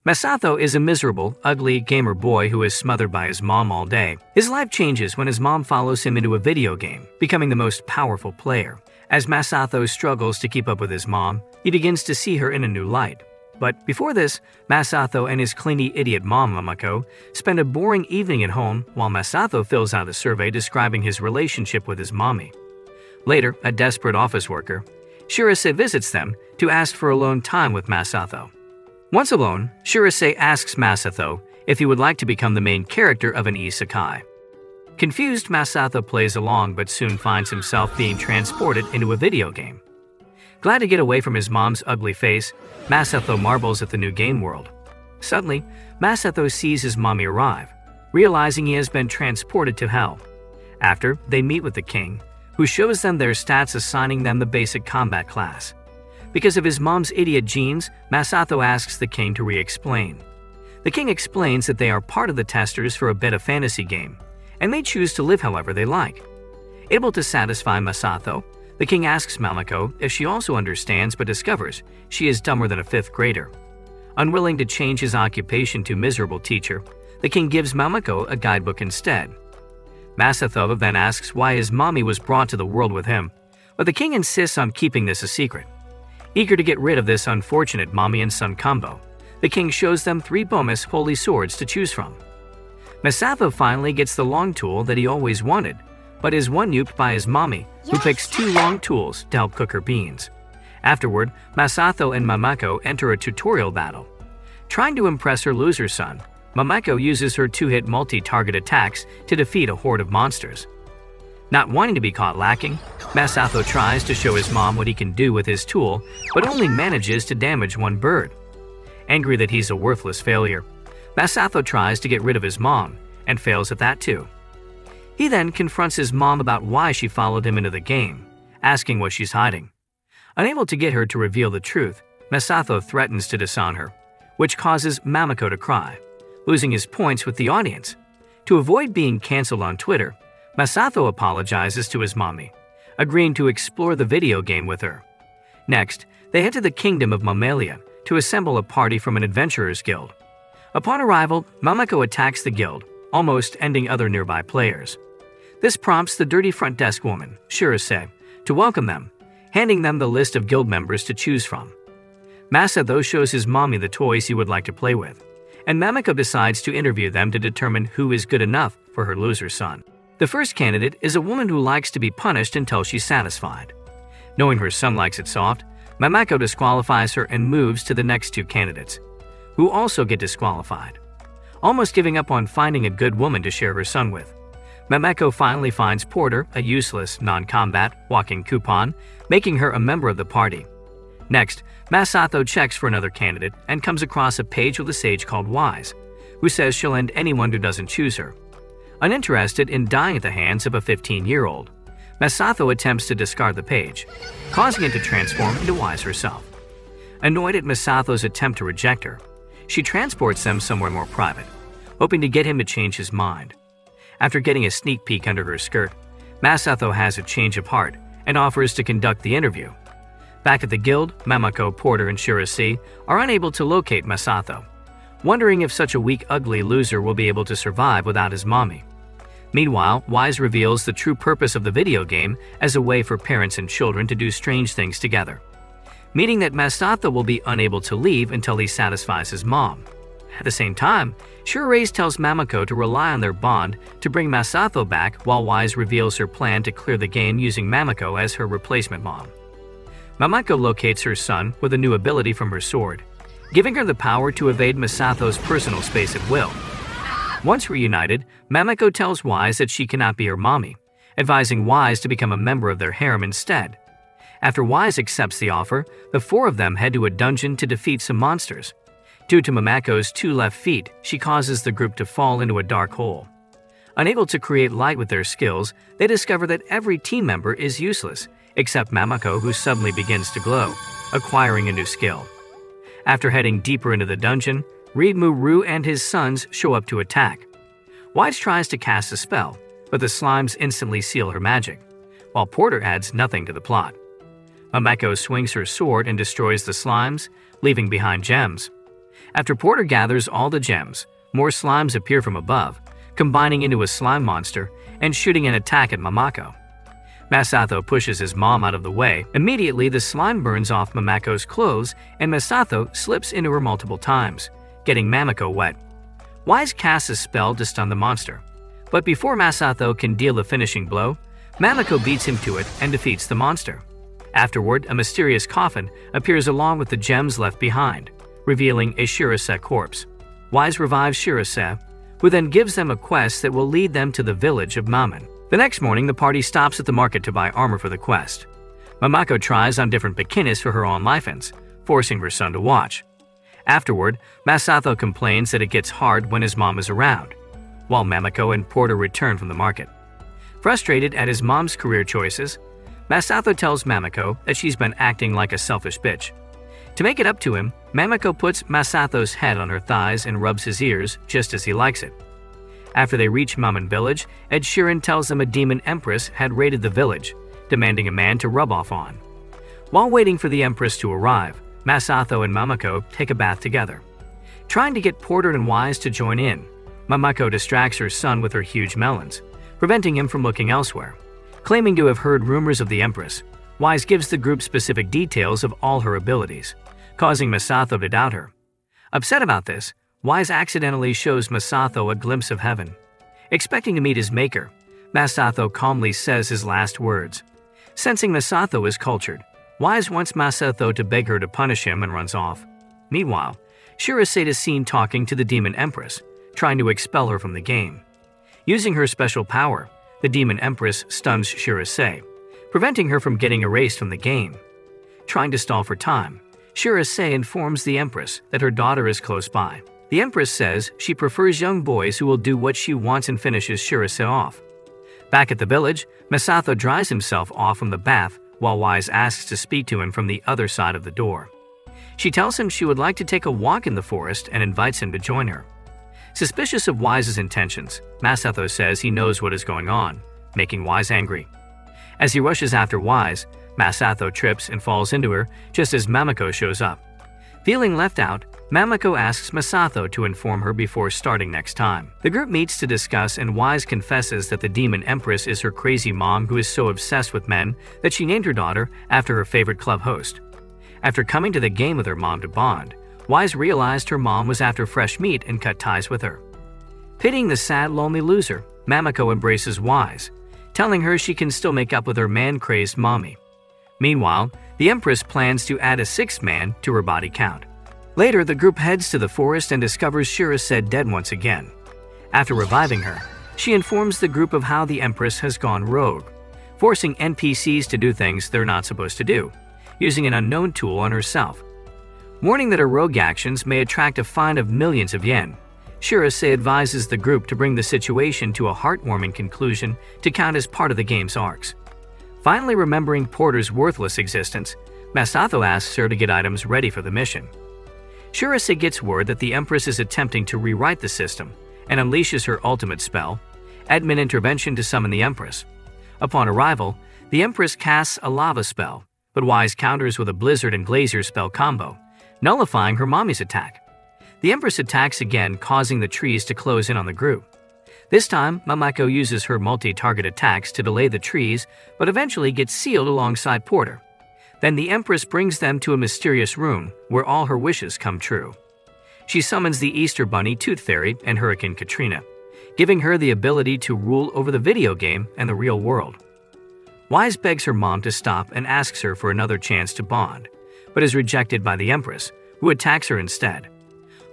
Masato is a miserable, ugly gamer boy who is smothered by his mom all day. His life changes when his mom follows him into a video game, becoming the most powerful player. As Masato struggles to keep up with his mom, he begins to see her in a new light. But before this, Masato and his clingy idiot mom Mamako spend a boring evening at home while Masato fills out a survey describing his relationship with his mommy. Later, a desperate office worker, Shirase, visits them to ask for alone time with Masato. Once alone, Shirase asks Masato if he would like to become the main character of an isekai. Confused, Masato plays along but soon finds himself being transported into a video game. Glad to get away from his mom's ugly face, Masato marvels at the new game world. Suddenly, Masato sees his mommy arrive, realizing he has been transported to hell. After, they meet with the king, who shows them their stats, assigning them the basic combat class. Because of his mom's idiot genes, Masato asks the king to re-explain. The king explains that they are part of the testers for a beta fantasy game, and may choose to live however they like. Able to satisfy Masato, the king asks Mamako if she also understands but discovers she is dumber than a 5th grader. Unwilling to change his occupation to miserable teacher, the king gives Mamako a guidebook instead. Masato then asks why his mommy was brought to the world with him, but the king insists on keeping this a secret. Eager to get rid of this unfortunate mommy and son combo, the king shows them 3 bonus holy swords to choose from. Masato finally gets the long tool that he always wanted, but is one-upped by his mommy, who picks 2 long tools to help cook her beans. Afterward, Masato and Mamako enter a tutorial battle. Trying to impress her loser son, Mamako uses her 2-hit multi-target attacks to defeat a horde of monsters. Not wanting to be caught lacking, Masato tries to show his mom what he can do with his tool, but only manages to damage 1 bird. Angry that he's a worthless failure, Masato tries to get rid of his mom, and fails at that too. He then confronts his mom about why she followed him into the game, asking what she's hiding. Unable to get her to reveal the truth, Masato threatens to disown her, which causes Mamako to cry, losing his points with the audience. To avoid being cancelled on Twitter, Masato apologizes to his mommy, agreeing to explore the video game with her. Next, they head to the kingdom of Mammalia to assemble a party from an adventurers guild. Upon arrival, Mamako attacks the guild, almost ending other nearby players. This prompts the dirty front desk woman, Shirase, to welcome them, handing them the list of guild members to choose from. Masato shows his mommy the toys he would like to play with, and Mamako decides to interview them to determine who is good enough for her loser son. The first candidate is a woman who likes to be punished until she's satisfied. Knowing her son likes it soft, Mamako disqualifies her and moves to the next 2 candidates, who also get disqualified. Almost giving up on finding a good woman to share her son with, Mamako finally finds Porter, a useless, non-combat, walking coupon, making her a member of the party. Next, Masato checks for another candidate and comes across a page with a sage called Wise, who says she'll end anyone who doesn't choose her. Uninterested in dying at the hands of a 15-year-old, Masato attempts to discard the page, causing it to transform into Wise herself. Annoyed at Masato's attempt to reject her, she transports them somewhere more private, hoping to get him to change his mind. After getting a sneak peek under her skirt, Masato has a change of heart and offers to conduct the interview. Back at the guild, Mamako, Porter, and Shirase are unable to locate Masato, wondering if such a weak, ugly loser will be able to survive without his mommy. Meanwhile, Wise reveals the true purpose of the video game as a way for parents and children to do strange things together, meaning that Masato will be unable to leave until he satisfies his mom. At the same time, Shirase tells Mamako to rely on their bond to bring Masato back, while Wise reveals her plan to clear the game using Mamako as her replacement mom. Mamako locates her son with a new ability from her sword, giving her the power to evade Masato's personal space at will. Once reunited, Mamako tells Wise that she cannot be her mommy, advising Wise to become a member of their harem instead. After Wise accepts the offer, the 4 of them head to a dungeon to defeat some monsters. Due to Mamako's 2 left feet, she causes the group to fall into a dark hole. Unable to create light with their skills, they discover that every team member is useless, except Mamako, who suddenly begins to glow, acquiring a new skill. After heading deeper into the dungeon, Ridmu and his sons show up to attack. Wise tries to cast a spell, but the slimes instantly seal her magic, while Porter adds nothing to the plot. Mamako swings her sword and destroys the slimes, leaving behind gems. After Porter gathers all the gems, more slimes appear from above, combining into a slime monster and shooting an attack at Mamako. Masato pushes his mom out of the way. Immediately, the slime burns off Mamako's clothes and Masato slips into her multiple times, getting Mamako wet. Wise casts a spell to stun the monster, but before Masato can deal the finishing blow, Mamako beats him to it and defeats the monster. Afterward, a mysterious coffin appears along with the gems left behind, revealing a Shirase corpse. Wise revives Shirase, who then gives them a quest that will lead them to the village of Mamen. The next morning, the party stops at the market to buy armor for the quest. Mamako tries on different bikinis for her own life-ins, forcing her son to watch. Afterward, Masato complains that it gets hard when his mom is around, while Mamako and Porter return from the market. Frustrated at his mom's career choices, Masato tells Mamako that she's been acting like a selfish bitch. To make it up to him, Mamako puts Masato's head on her thighs and rubs his ears just as he likes it. After they reach Mamen village, Ed Sheeran tells them a demon Empress had raided the village, demanding a man to rub off on. While waiting for the Empress to arrive, Masato and Mamako take a bath together. Trying to get Porter and Wise to join in, Mamako distracts her son with her huge melons, preventing him from looking elsewhere. Claiming to have heard rumors of the Empress, Wise gives the group specific details of all her abilities, causing Masato to doubt her. Upset about this, Wise accidentally shows Masato a glimpse of heaven. Expecting to meet his maker, Masato calmly says his last words. Sensing Masato is cultured, Wise wants Masato to beg her to punish him and runs off. Meanwhile, Shirase is seen talking to the demon Empress, trying to expel her from the game. Using her special power, the demon Empress stuns Shirase, preventing her from getting erased from the game. Trying to stall for time, Shirase informs the Empress that her daughter is close by. The Empress says she prefers young boys who will do what she wants and finishes Shirase off. Back at the village, Masato dries himself off from the bath while Wise asks to speak to him from the other side of the door. She tells him she would like to take a walk in the forest and invites him to join her. Suspicious of Wise's intentions, Masato says he knows what is going on, making Wise angry. As he rushes after Wise, Masato trips and falls into her just as Mamako shows up. Feeling left out, Mamako asks Masato to inform her before starting next time. The group meets to discuss and Wise confesses that the demon Empress is her crazy mom who is so obsessed with men that she named her daughter after her favorite club host. After coming to the game with her mom to bond, Wise realized her mom was after fresh meat and cut ties with her. Pitying the sad, lonely loser, Mamako embraces Wise, telling her she can still make up with her man-crazed mommy. Meanwhile, the Empress plans to add a sixth man to her body count. Later, the group heads to the forest and discovers Shirase dead once again. After reviving her, she informs the group of how the Empress has gone rogue, forcing NPCs to do things they're not supposed to do, using an unknown tool on herself. Warning that her rogue actions may attract a fine of millions of yen, Shirase advises the group to bring the situation to a heartwarming conclusion to count as part of the game's arcs. Finally remembering Porter's worthless existence, Masato asks her to get items ready for the mission. Shirase gets word that the Empress is attempting to rewrite the system and unleashes her ultimate spell, admin intervention, to summon the Empress. Upon arrival, the Empress casts a lava spell, but Wise counters with a blizzard and glacier spell combo, nullifying her mommy's attack. The Empress attacks again, causing the trees to close in on the group. This time, Mamako uses her multi-target attacks to delay the trees, but eventually gets sealed alongside Porter. Then the Empress brings them to a mysterious room where all her wishes come true. She summons the Easter Bunny, Tooth Fairy, and Hurricane Katrina, giving her the ability to rule over the video game and the real world. Wise begs her mom to stop and asks her for another chance to bond, but is rejected by the Empress, who attacks her instead.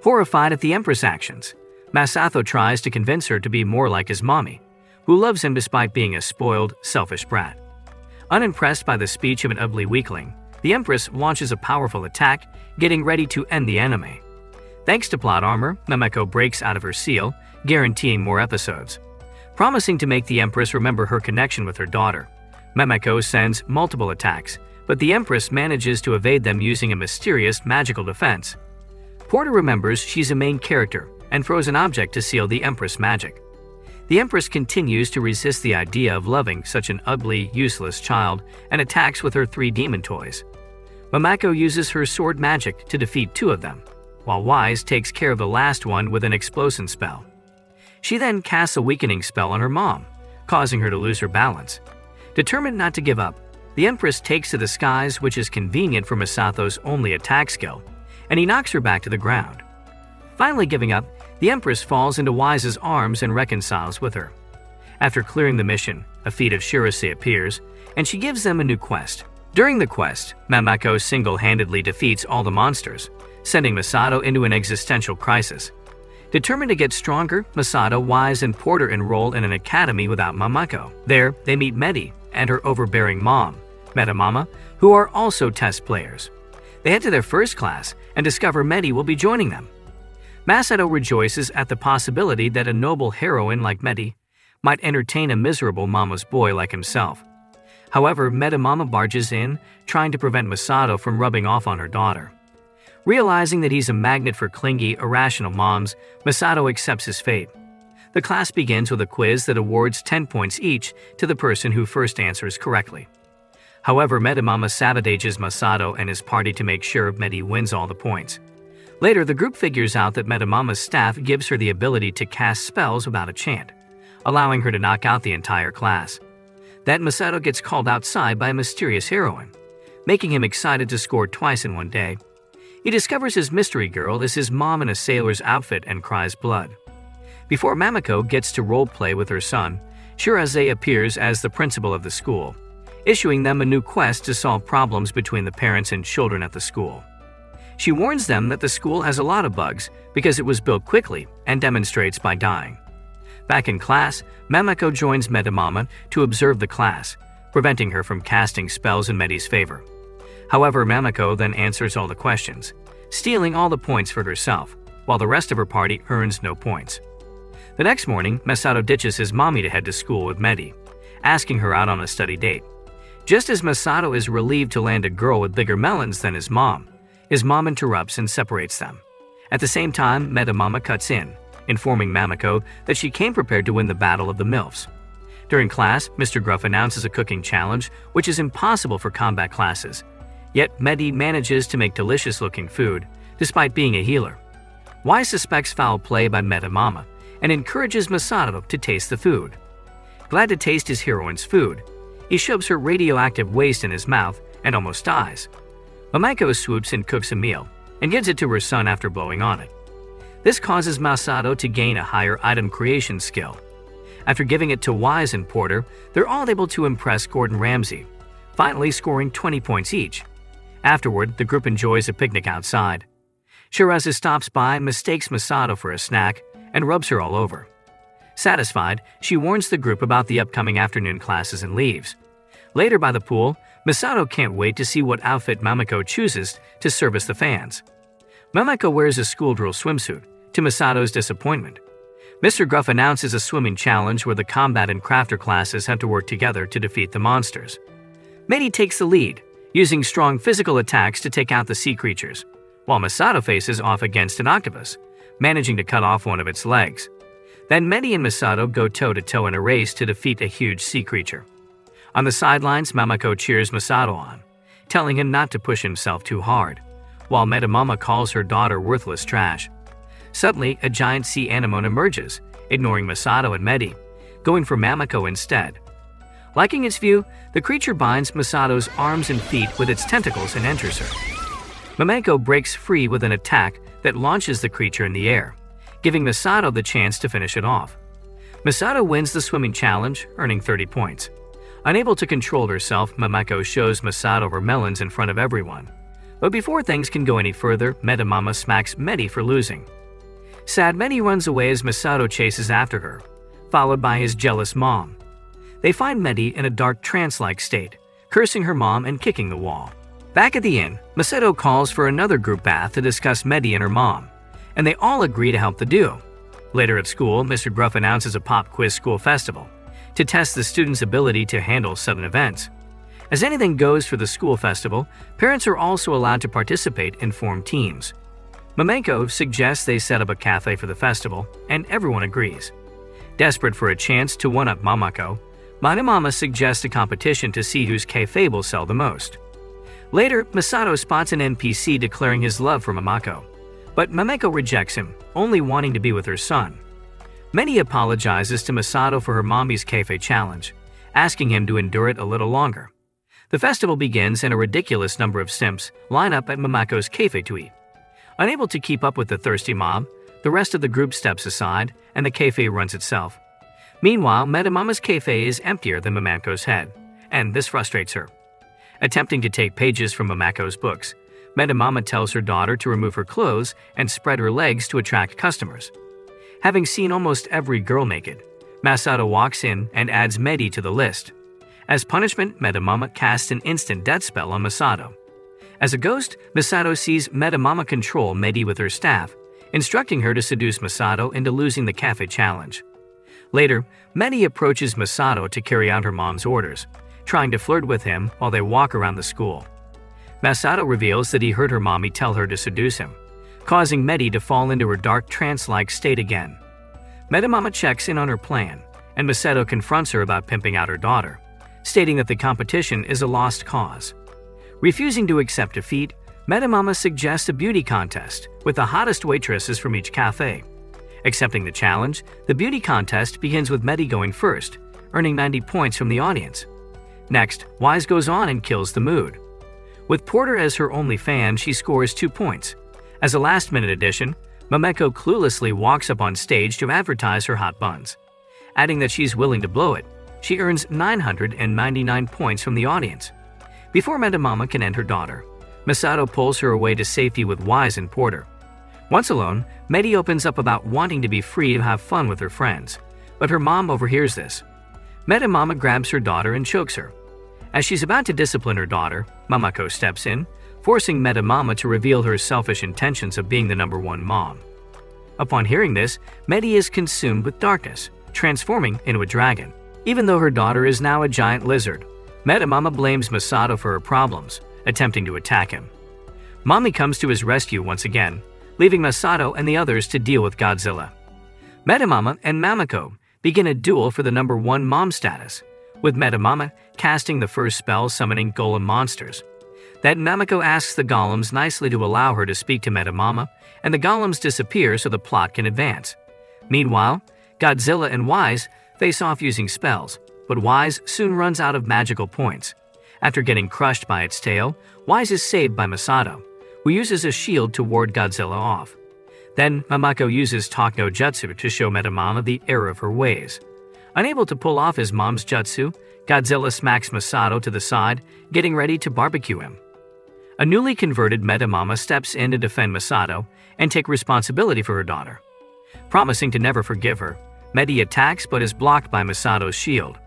Horrified at the Empress' actions, Masato tries to convince her to be more like his mommy, who loves him despite being a spoiled, selfish brat. Unimpressed by the speech of an ugly weakling, the Empress launches a powerful attack, getting ready to end the anime. Thanks to plot armor, Mamako breaks out of her seal, guaranteeing more episodes. Promising to make the Empress remember her connection with her daughter, Mamako sends multiple attacks, but the Empress manages to evade them using a mysterious magical defense. Porter remembers she's a main character and throws an object to seal the Empress' magic. The Empress continues to resist the idea of loving such an ugly, useless child and attacks with her 3 demon toys. Mamako uses her sword magic to defeat 2 of them. while Wise takes care of the last one with an explosion spell. She then casts a weakening spell on her mom, causing her to lose her balance. Determined not to give up, the Empress takes to the skies, which is convenient for Masato's only attack skill, and he knocks her back to the ground. Finally giving up, the Empress falls into Wise's arms and reconciles with her. After clearing the mission, a feat of Shirase appears, and she gives them a new quest. During the quest, Mamako single-handedly defeats all the monsters, sending Masato into an existential crisis. Determined to get stronger, Masato, Wise, and Porter enroll in an academy without Mamako. There, they meet Medy and her overbearing mom, Mama, who are also test players. They head to their first class and discover Medy will be joining them. Masato rejoices at the possibility that a noble heroine like Medy might entertain a miserable mama's boy like himself. However, Mama barges in, trying to prevent Masato from rubbing off on her daughter. Realizing that he's a magnet for clingy, irrational moms, Masato accepts his fate. The class begins with a quiz that awards 10 points each to the person who first answers correctly. However, Mama sabotages Masato and his party to make sure Medy wins all the points. Later, the group figures out that Mama's staff gives her the ability to cast spells without a chant, allowing her to knock out the entire class. That Masato gets called outside by a mysterious heroine, making him excited to score twice in one day. He discovers his mystery girl is his mom in a sailor's outfit and cries blood. Before Mamako gets to roleplay with her son, Shirase appears as the principal of the school, issuing them a new quest to solve problems between the parents and children at the school. She warns them that the school has a lot of bugs because it was built quickly and demonstrates by dying. Back in class, Mamako joins Mama to observe the class, preventing her from casting spells in Medy's favor. However, Mamako then answers all the questions, stealing all the points for herself, while the rest of her party earns no points. The next morning, Masato ditches his mommy to head to school with Medy, asking her out on a study date. Just as Masato is relieved to land a girl with bigger melons than his mom interrupts and separates them. At the same time, Mama cuts in, informing Mamako that she came prepared to win the Battle of the MILFs. During class, Mr. Gruff announces a cooking challenge, which is impossible for combat classes. Yet Medy manages to make delicious-looking food, despite being a healer. Wise suspects foul play by Mama and encourages Masato to taste the food. Glad to taste his heroine's food, he shoves her radioactive waste in his mouth and almost dies. Mamako swoops and cooks a meal and gives it to her son after blowing on it. This causes Masato to gain a higher item creation skill. After giving it to Wise and Porter, they're all able to impress Gordon Ramsay, finally scoring 20 points each. Afterward, the group enjoys a picnic outside. Shirase stops by, mistakes Masato for a snack, and rubs her all over. Satisfied, she warns the group about the upcoming afternoon classes and leaves. Later by the pool, Masato can't wait to see what outfit Mamako chooses to service the fans. Mamako wears a school drill swimsuit, to Masato's disappointment. Mr. Gruff announces a swimming challenge where the combat and crafter classes have to work together to defeat the monsters. Medy takes the lead, using strong physical attacks to take out the sea creatures, while Masato faces off against an octopus, managing to cut off one of its legs. Then Medy and Masato go toe-to-toe in a race to defeat a huge sea creature. On the sidelines, Mamako cheers Masato on, telling him not to push himself too hard, while Mama calls her daughter worthless trash. Suddenly, a giant sea anemone emerges, ignoring Masato and Medy, going for Mamako instead. Liking its view, the creature binds Masato's arms and feet with its tentacles and enters her. Mamako breaks free with an attack that launches the creature in the air, giving Masato the chance to finish it off. Masato wins the swimming challenge, earning 30 points. Unable to control herself, Mamako shows Masato her melons in front of everyone. But before things can go any further, Mama smacks Medy for losing. Sad, Medy runs away as Masato chases after her, followed by his jealous mom. They find Medy in a dark trance-like state, cursing her mom and kicking the wall. Back at the inn, Masato calls for another group bath to discuss Medy and her mom, and they all agree to help the duo. Later at school, Mr. Gruff announces a pop quiz school festival to test the students' ability to handle sudden events. As anything goes for the school festival, parents are also allowed to participate and form teams. Mamako suggests they set up a cafe for the festival, and everyone agrees. Desperate for a chance to one-up Mamako, Mama suggests a competition to see whose cafe will sell the most. Later, Masato spots an NPC declaring his love for Mamako, But Mamako rejects him, only wanting to be with her son. Medy apologizes to Masato for her mommy's cafe challenge, asking him to endure it a little longer. The festival begins and a ridiculous number of simps line up at Mamako's cafe to eat. Unable to keep up with the thirsty mob, the rest of the group steps aside and the cafe runs itself. Meanwhile, Medamama's cafe is emptier than Mamako's head, and this frustrates her. Attempting to take pages from Mamako's books, Medamama tells her daughter to remove her clothes and spread her legs to attract customers. Having seen almost every girl naked, Masato walks in and adds Medy to the list. As punishment, Medamama casts an instant death spell on Masato. As a ghost, Masato sees Medamama control Medy with her staff, instructing her to seduce Masato into losing the cafe challenge. Later, Medy approaches Masato to carry out her mom's orders, trying to flirt with him while they walk around the school. Masato reveals that he heard her mommy tell her to seduce him, causing Medy to fall into her dark trance-like state again. Medamama checks in on her plan, and Masato confronts her about pimping out her daughter, stating that the competition is a lost cause. Refusing to accept defeat, Medamama suggests a beauty contest with the hottest waitresses from each cafe. Accepting the challenge, the beauty contest begins with Medy going first, earning 90 points from the audience. Next, Wise goes on and kills the mood. With Porter as her only fan, she scores 2 points. As a last-minute addition, Mamako cluelessly walks up on stage to advertise her hot buns. Adding that she's willing to blow it, she earns 999 points from the audience. Before Medamama can end her daughter, Masato pulls her away to safety with Wise and Porter. Once alone, Medy opens up about wanting to be free to have fun with her friends, but her mom overhears this. Medamama grabs her daughter and chokes her. As she's about to discipline her daughter, Mamako steps in, forcing Medamama to reveal her selfish intentions of being the #1 mom. Upon hearing this, Medy is consumed with darkness, transforming into a dragon. Even though her daughter is now a giant lizard, Medamama blames Masato for her problems, attempting to attack him. Mommy comes to his rescue once again, leaving Masato and the others to deal with Godzilla. Medamama and Mamako begin a duel for the #1 mom status, with Medamama casting the first spell summoning golem monsters. Then Mamako asks the golems nicely to allow her to speak to Medamama, and the golems disappear so the plot can advance. Meanwhile, Godzilla and Wise face off using spells, but Wise soon runs out of magical points. After getting crushed by its tail, Wise is saved by Masato, who uses a shield to ward Godzilla off. Then Mamako uses Talk no Jutsu to show Medamama the error of her ways. Unable to pull off his mom's jutsu, Godzilla smacks Masato to the side, getting ready to barbecue him. A newly converted Medamama steps in to defend Masato and take responsibility for her daughter. Promising to never forgive her, Medy attacks but is blocked by Masato's shield.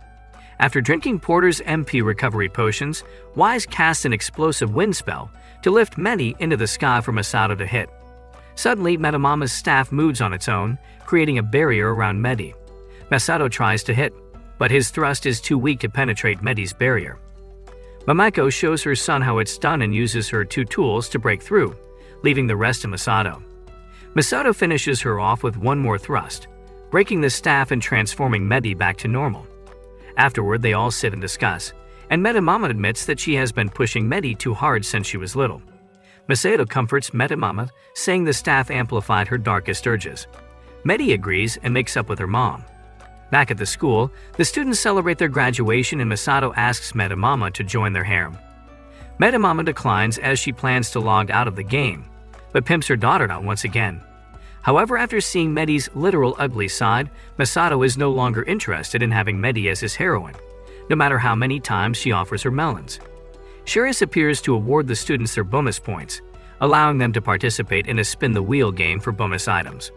After drinking Porter's MP recovery potions, Wise casts an explosive wind spell to lift Medy into the sky for Masato to hit. Suddenly, Medamama's staff moves on its own, creating a barrier around Medy. Masato tries to hit, but his thrust is too weak to penetrate Medy's barrier. Mamako shows her son how it's done and uses her 2 tools to break through, leaving the rest to Masato. Masato finishes her off with one more thrust, breaking the staff and transforming Medy back to normal. Afterward, they all sit and discuss, and Medamama admits that she has been pushing Medy too hard since she was little. Masato comforts Medamama, saying the staff amplified her darkest urges. Medy agrees and makes up with her mom. Back at the school, the students celebrate their graduation and Masato asks Medamama to join their harem. Medamama declines as she plans to log out of the game, but pimps her daughter out once again. However, after seeing Medy's literal ugly side, Masato is no longer interested in having Medy as his heroine, no matter how many times she offers her melons. Shirus appears to award the students their bonus points, allowing them to participate in a spin-the-wheel game for bonus items.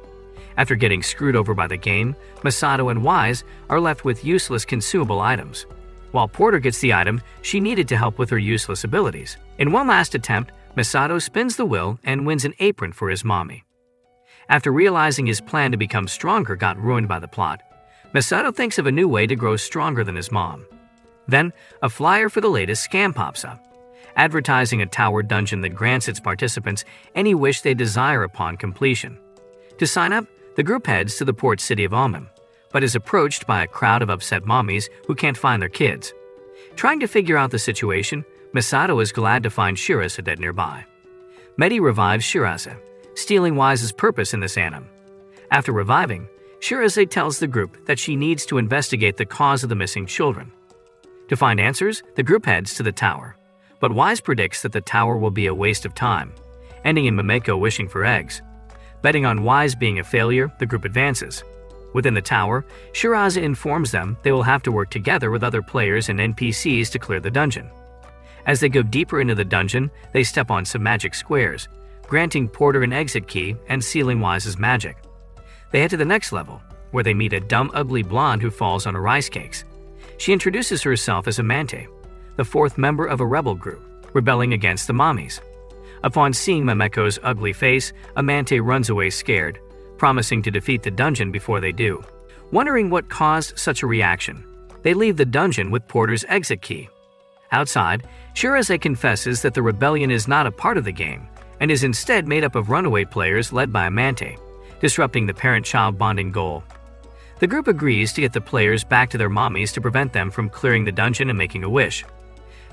After getting screwed over by the game, Masato and Wise are left with useless consumable items, while Porter gets the item she needed to help with her useless abilities. In one last attempt, Masato spins the wheel and wins an apron for his mommy. After realizing his plan to become stronger got ruined by the plot, Masato thinks of a new way to grow stronger than his mom. Then, a flyer for the latest scam pops up, advertising a tower dungeon that grants its participants any wish they desire upon completion. To sign up, the group heads to the port city of Almim, but is approached by a crowd of upset mommies who can't find their kids. Trying to figure out the situation, Masato is glad to find Shirase dead nearby. Medy revives Shirase, stealing Wise's purpose in this anime. After reviving, Shiraze tells the group that she needs to investigate the cause of the missing children. To find answers, the group heads to the tower, but Wise predicts that the tower will be a waste of time, ending in Mamako wishing for eggs. Betting on Wise being a failure, the group advances. Within the tower, Shiraze informs them they will have to work together with other players and NPCs to clear the dungeon. As they go deeper into the dungeon, they step on some magic squares, granting Porter an exit key and sealing Wise's magic. They head to the next level, where they meet a dumb, ugly blonde who falls on her rice cakes. She introduces herself as Amante, the fourth member of a rebel group, rebelling against the mommies. Upon seeing Mamako's ugly face, Amante runs away scared, promising to defeat the dungeon before they do. Wondering what caused such a reaction, they leave the dungeon with Porter's exit key. Outside, Shiraze confesses that the rebellion is not a part of the game and is instead made up of runaway players led by Amante, disrupting the parent-child bonding goal. The group agrees to get the players back to their mommies to prevent them from clearing the dungeon and making a wish.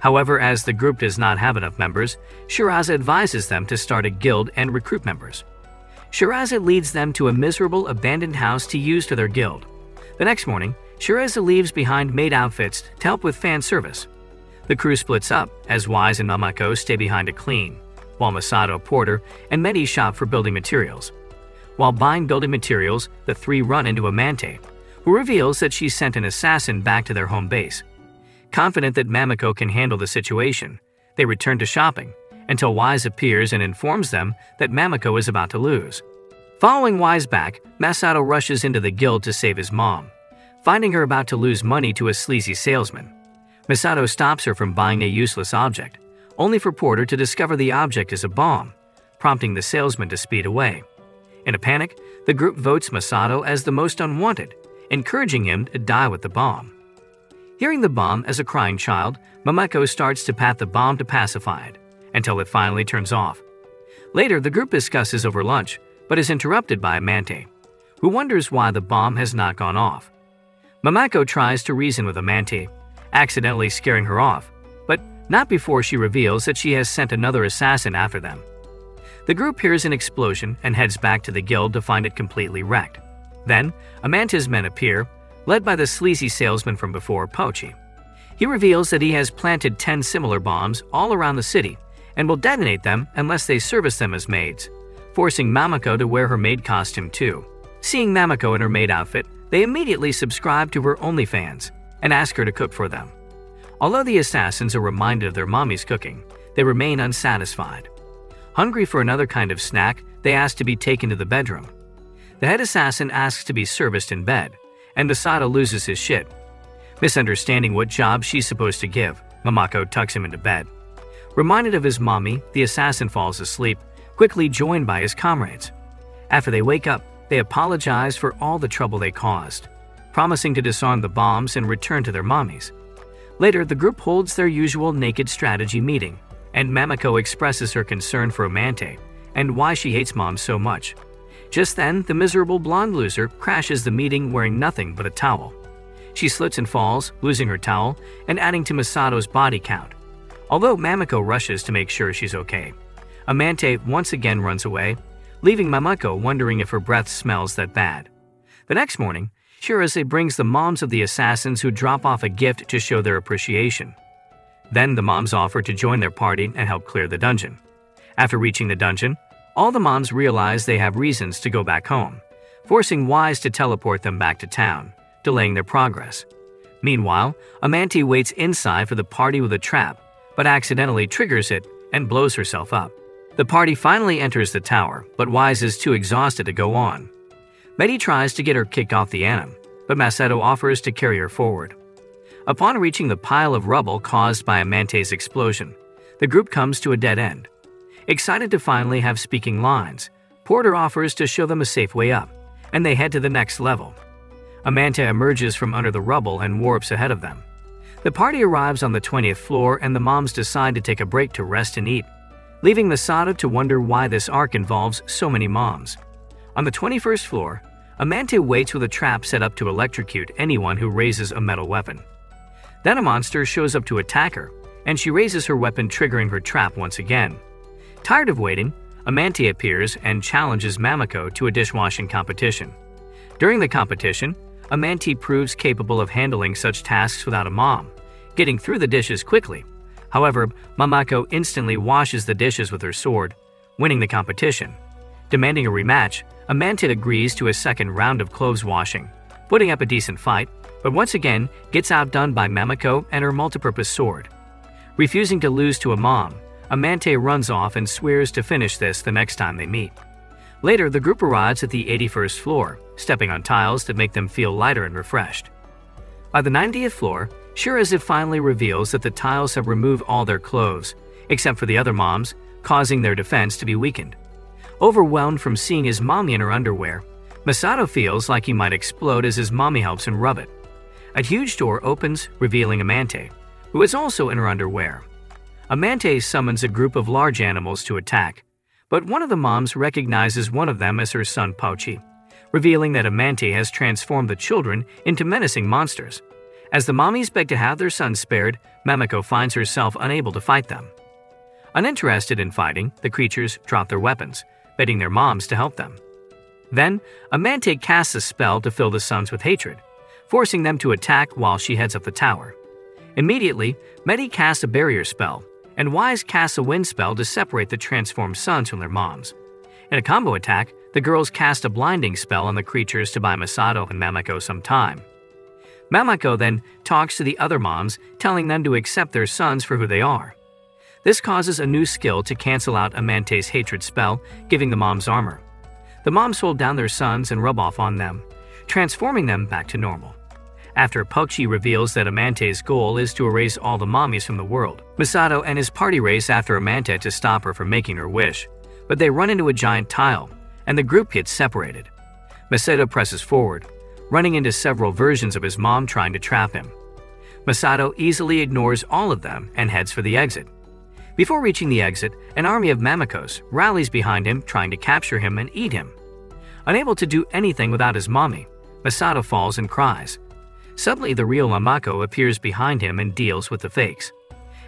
However, as the group does not have enough members, Shiraze advises them to start a guild and recruit members. Shiraze leads them to a miserable, abandoned house to use to their guild. The next morning, Shiraze leaves behind maid outfits to help with fan service. The crew splits up as Wise and Mamako stay behind to clean, while Masato, Porter, and Medy shop for building materials. While buying building materials, the three run into Amante, who reveals that she sent an assassin back to their home base. Confident that Mamako can handle the situation, they return to shopping until Wise appears and informs them that Mamako is about to lose. Following Wise back, Masato rushes into the guild to save his mom, finding her about to lose money to a sleazy salesman. Masato stops her from buying a useless object, only for Porter to discover the object is a bomb, prompting the salesman to speed away. In a panic, the group votes Masato as the most unwanted, encouraging him to die with the bomb. Hearing the bomb as a crying child, Mamako starts to pat the bomb to pacify it, until it finally turns off. Later, the group discusses over lunch, but is interrupted by Amante, who wonders why the bomb has not gone off. Mamako tries to reason with Amante, accidentally scaring her off, but not before she reveals that she has sent another assassin after them. The group hears an explosion and heads back to the guild to find it completely wrecked. Then, Amante's men appear, led by the sleazy salesman from before, Pochi. He reveals that he has planted 10 similar bombs all around the city and will detonate them unless they service them as maids, forcing Mamako to wear her maid costume too. Seeing Mamako in her maid outfit, they immediately subscribe to her OnlyFans and ask her to cook for them. Although the assassins are reminded of their mommy's cooking, they remain unsatisfied. Hungry for another kind of snack, they ask to be taken to the bedroom. The head assassin asks to be serviced in bed, and Masato loses his shit. Misunderstanding what job she's supposed to give, Mamako tucks him into bed. Reminded of his mommy, the assassin falls asleep, quickly joined by his comrades. After they wake up, they apologize for all the trouble they caused, promising to disarm the bombs and return to their mommies. Later, the group holds their usual naked strategy meeting, and Mamako expresses her concern for Amante and why she hates mom so much. Just then, the miserable blonde loser crashes the meeting wearing nothing but a towel. She slips and falls, losing her towel and adding to Masato's body count. Although Mamako rushes to make sure she's okay, Amante once again runs away, leaving Mamako wondering if her breath smells that bad. The next morning, Shiraze brings the moms of the assassins who drop off a gift to show their appreciation. Then the moms offer to join their party and help clear the dungeon. After reaching the dungeon, all the moms realize they have reasons to go back home, forcing Wise to teleport them back to town, delaying their progress. Meanwhile, Amante waits inside for the party with a trap, but accidentally triggers it and blows herself up. The party finally enters the tower, but Wise is too exhausted to go on. Medy tries to get her kicked off the anime, but Masato offers to carry her forward. Upon reaching the pile of rubble caused by Amante's explosion, the group comes to a dead end. Excited to finally have speaking lines, Porter offers to show them a safe way up, and they head to the next level. Amante emerges from under the rubble and warps ahead of them. The party arrives on the 20th floor and the moms decide to take a break to rest and eat, leaving Masato to wonder why this arc involves so many moms. On the 21st floor, Amante waits with a trap set up to electrocute anyone who raises a metal weapon. Then a monster shows up to attack her, and she raises her weapon, triggering her trap once again. Tired of waiting, Amante appears and challenges Mamako to a dishwashing competition. During the competition, Amante proves capable of handling such tasks without a mom, getting through the dishes quickly. However, Mamako instantly washes the dishes with her sword, winning the competition. Demanding a rematch, Amante agrees to a second round of clothes washing, putting up a decent fight, but once again gets outdone by Mamako and her multipurpose sword. Refusing to lose to a mom, Amante runs off and swears to finish this the next time they meet. Later, the group arrives at the 81st floor, stepping on tiles that make them feel lighter and refreshed. By the 90th floor, Shirazu finally reveals that the tiles have removed all their clothes, except for the other moms, causing their defense to be weakened. Overwhelmed from seeing his mommy in her underwear, Masato feels like he might explode as his mommy helps him rub it. A huge door opens, revealing Amante, who is also in her underwear. Amante summons a group of large animals to attack, but one of the moms recognizes one of them as her son Pauchi, revealing that Amante has transformed the children into menacing monsters. As the mommies beg to have their sons spared, Mamako finds herself unable to fight them. Uninterested in fighting, the creatures drop their weapons, begging their moms to help them. Then, Amante casts a spell to fill the sons with hatred, forcing them to attack while she heads up the tower. Immediately, Medy casts a barrier spell, and Wise casts a wind spell to separate the transformed sons from their moms. In a combo attack, the girls cast a blinding spell on the creatures to buy Masato and Mamako some time. Mamako then talks to the other moms, telling them to accept their sons for who they are. This causes a new skill to cancel out Amante's hatred spell, giving the moms armor. The moms hold down their sons and rub off on them, transforming them back to normal. After Pauchi reveals that Amante's goal is to erase all the mommies from the world, Masato and his party race after Amante to stop her from making her wish, but they run into a giant tile, and the group gets separated. Masato presses forward, running into several versions of his mom trying to trap him. Masato easily ignores all of them and heads for the exit. Before reaching the exit, an army of Mamakos rallies behind him trying to capture him and eat him. Unable to do anything without his mommy, Masato falls and cries. Suddenly, the real Mamako appears behind him and deals with the fakes.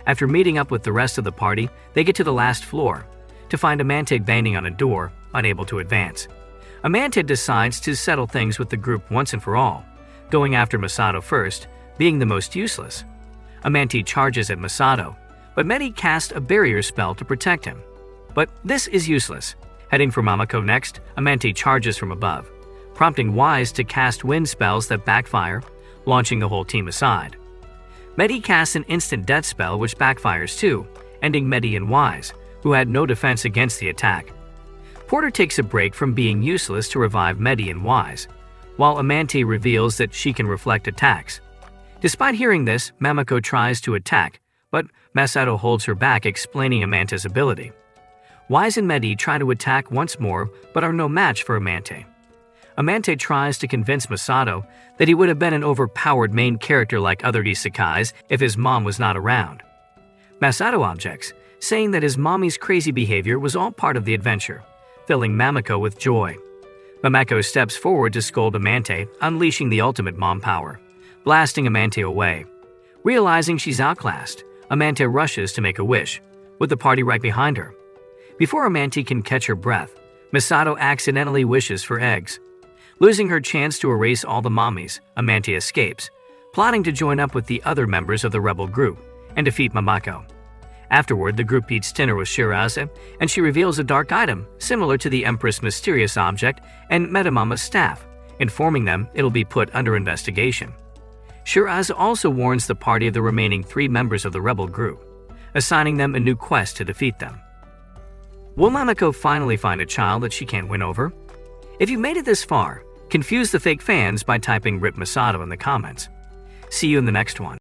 After meeting up with the rest of the party, they get to the last floor, to find Amante banging on a door, unable to advance. Amante decides to settle things with the group once and for all, going after Masato first, being the most useless. Amante charges at Masato, but Medy casts a barrier spell to protect him. But this is useless. Heading for Mamako next, Amante charges from above, prompting Wise to cast wind spells that backfire, launching the whole team aside. Medy casts an instant death spell which backfires too, ending Medy and Wise, who had no defense against the attack. Porter takes a break from being useless to revive Medy and Wise, while Amante reveals that she can reflect attacks. Despite hearing this, Mamako tries to attack, but Masato holds her back, explaining Amante's ability. Wise and Medy try to attack once more, but are no match for Amante. Amante tries to convince Masato that he would have been an overpowered main character like other isekais if his mom was not around. Masato objects, saying that his mommy's crazy behavior was all part of the adventure, filling Mamako with joy. Mamako steps forward to scold Amante, unleashing the ultimate mom power, blasting Amante away. Realizing she's outclassed, Amante rushes to make a wish, with the party right behind her. Before Amante can catch her breath, Masato accidentally wishes for eggs. Losing her chance to erase all the mommies, Amante escapes, plotting to join up with the other members of the rebel group and defeat Mamako. Afterward, the group eats dinner with Shirazu, and she reveals a dark item similar to the Empress' mysterious object and Medamama's staff, informing them it'll be put under investigation. Shirazu also warns the party of the remaining 3 members of the rebel group, assigning them a new quest to defeat them. Will Mamako finally find a child that she can't win over? If you made it this far, confuse the fake fans by typing RIP Masato in the comments. See you in the next one.